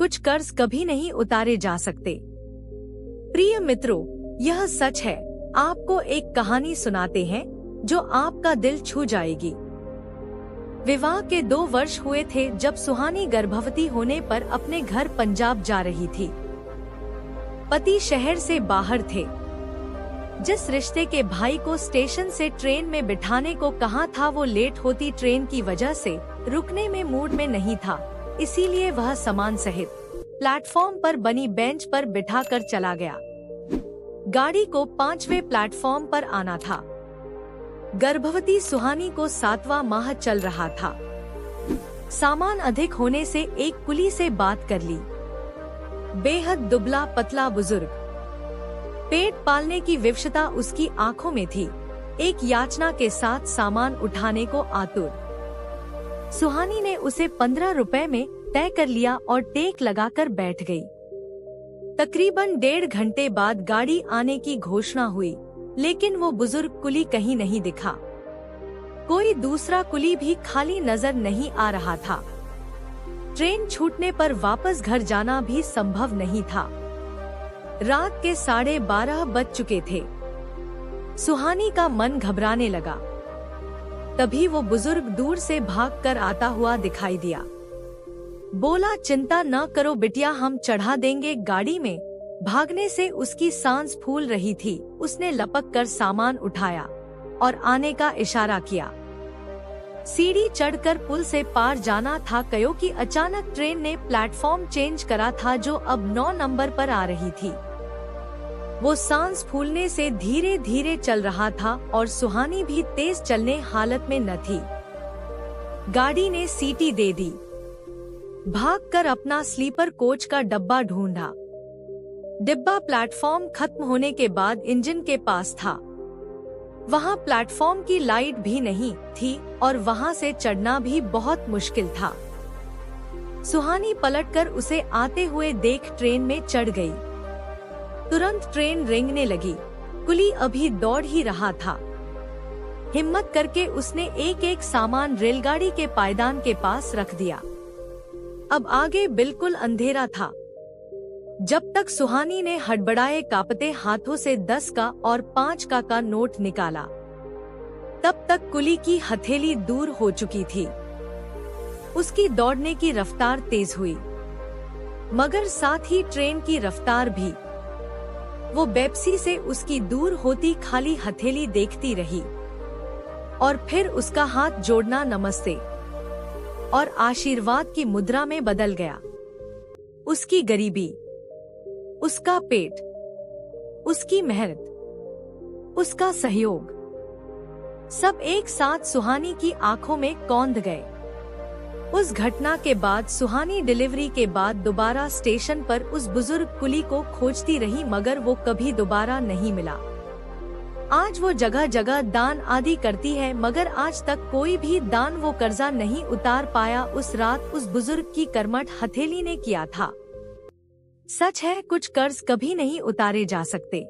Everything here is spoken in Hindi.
कुछ कर्ज कभी नहीं उतारे जा सकते। प्रिय मित्रों, यह सच है। आपको एक कहानी सुनाते हैं जो आपका दिल छू जाएगी। विवाह के 2 वर्ष हुए थे जब सुहानी गर्भवती होने पर अपने घर पंजाब जा रही थी। पति शहर से बाहर थे। जिस रिश्ते के भाई को स्टेशन से ट्रेन में बिठाने को कहा था वो लेट होती ट्रेन की वजह से रुकने में मूड में नहीं था, इसीलिए वह सामान सहित प्लेटफॉर्म पर बनी बेंच पर बिठाकर चला गया। गाड़ी को 5वें प्लेटफॉर्म पर आना था। गर्भवती सुहानी को 7वां माह चल रहा था। सामान अधिक होने से एक कुली से बात कर ली। बेहद दुबला पतला बुजुर्ग, पेट पालने की विवशता उसकी आंखों में थी, एक याचना के साथ सामान उठाने को आतुर। सुहानी ने उसे 15 रुपए में तय कर लिया और टेक लगाकर बैठ गई। तकरीबन 1.5 घंटे बाद गाड़ी आने की घोषणा हुई, लेकिन वो बुजुर्ग कुली कहीं नहीं दिखा। कोई दूसरा कुली भी खाली नजर नहीं आ रहा था। ट्रेन छूटने पर वापस घर जाना भी संभव नहीं था। रात के 12:30 बज चुके थे। सुहानी का मन घबराने लगा। तभी वो बुजुर्ग दूर से भागकर आता हुआ दिखाई दिया। बोला, चिंता न करो बिटिया, हम चढ़ा देंगे गाड़ी में। भागने से उसकी सांस फूल रही थी। उसने लपक कर सामान उठाया और आने का इशारा किया। सीढ़ी चढ़कर पुल से पार जाना था क्योंकि अचानक ट्रेन ने प्लेटफॉर्म चेंज करा था जो अब 9 नंबर पर आ रही थी। वो सांस फूलने से धीरे धीरे चल रहा था और सुहानी भी तेज चलने हालत में न थी। गाड़ी ने सीटी दे दी। भागकर अपना स्लीपर कोच का डब्बा ढूंढा। डिब्बा प्लेटफॉर्म खत्म होने के बाद इंजन के पास था। वहाँ प्लेटफॉर्म की लाइट भी नहीं थी और वहाँ से चढ़ना भी बहुत मुश्किल था। सुहानी पलटकर उसे आते हुए देख ट्रेन में चढ़ गई। तुरंत ट्रेन रेंगने लगी। कुली अभी दौड़ ही रहा था। हिम्मत करके उसने एक एक सामान रेलगाड़ी के पायदान के पास रख दिया। अब आगे बिल्कुल अंधेरा था। जब तक सुहानी ने हड़बड़ाए कांपते हाथों से 10 का और 5 का नोट निकाला, तब तक कुली की हथेली दूर हो चुकी थी। उसकी दौड़ने की रफ्तार तेज हुई, मगर साथ ही ट्रेन की रफ्तार भी। वो बेपसी से उसकी दूर होती खाली हथेली देखती रही और फिर उसका हाथ जोड़ना नमस्ते और आशीर्वाद की मुद्रा में बदल गया। उसकी गरीबी, उसका पेट, उसकी मेहनत, उसका सहयोग, सब एक साथ सुहानी की आंखों में कौंध गए। उस घटना के बाद सुहानी डिलीवरी के बाद दोबारा स्टेशन पर उस बुजुर्ग कुली को खोजती रही, मगर वो कभी दोबारा नहीं मिला। आज वो जगह जगह दान आदि करती है, मगर आज तक कोई भी दान वो कर्जा नहीं उतार पाया उस रात उस बुजुर्ग की कर्मठ हथेली ने किया था। सच है, कुछ कर्ज कभी नहीं उतारे जा सकते।